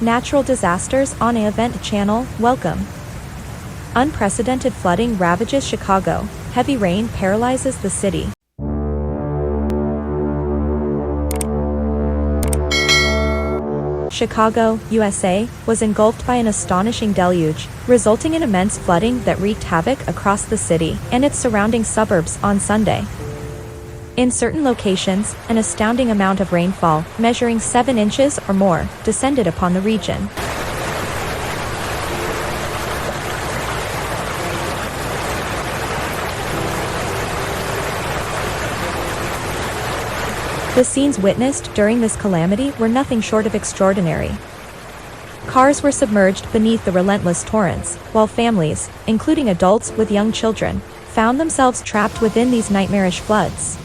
Natural disasters on a event channel, welcome. Unprecedented flooding ravages Chicago. Heavy rain paralyzes the city. Chicago, USA, was engulfed by an astonishing deluge, resulting in immense flooding that wreaked havoc across the city and its surrounding suburbs on Sunday. In certain locations, an astounding amount of rainfall, measuring 7 inches or more, descended upon the region. The scenes witnessed during this calamity were nothing short of extraordinary. Cars were submerged beneath the relentless torrents, while families, including adults with young children, found themselves trapped within these nightmarish floods.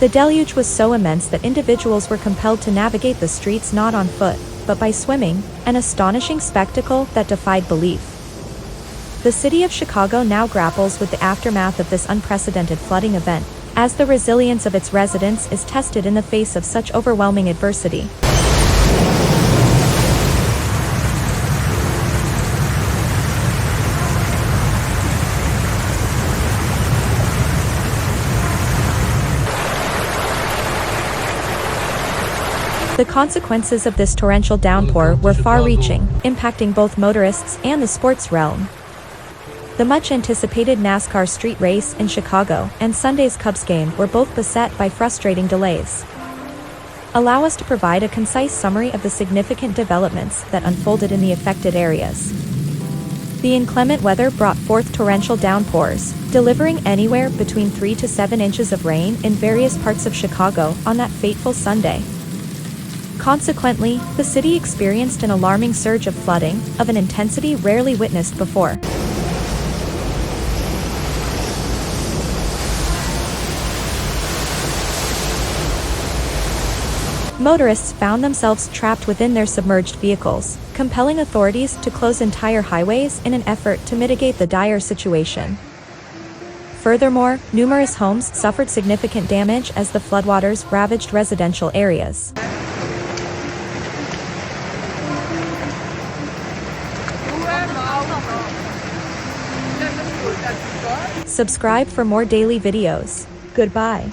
The deluge was so immense that individuals were compelled to navigate the streets not on foot, but by swimming, an astonishing spectacle that defied belief. The city of Chicago now grapples with the aftermath of this unprecedented flooding event, as the resilience of its residents is tested in the face of such overwhelming adversity. The consequences of this torrential downpour were far-reaching, impacting both motorists and the sports realm. The much-anticipated NASCAR street race in Chicago and Sunday's Cubs game were both beset by frustrating delays. Allow us to provide a concise summary of the significant developments that unfolded in the affected areas. The inclement weather brought forth torrential downpours, delivering anywhere between 3 to 7 inches of rain in various parts of Chicago on that fateful Sunday. Consequently, the city experienced an alarming surge of flooding, of an intensity rarely witnessed before. Motorists found themselves trapped within their submerged vehicles, compelling authorities to close entire highways in an effort to mitigate the dire situation. Furthermore, numerous homes suffered significant damage as the floodwaters ravaged residential areas. Subscribe for more daily videos. Goodbye.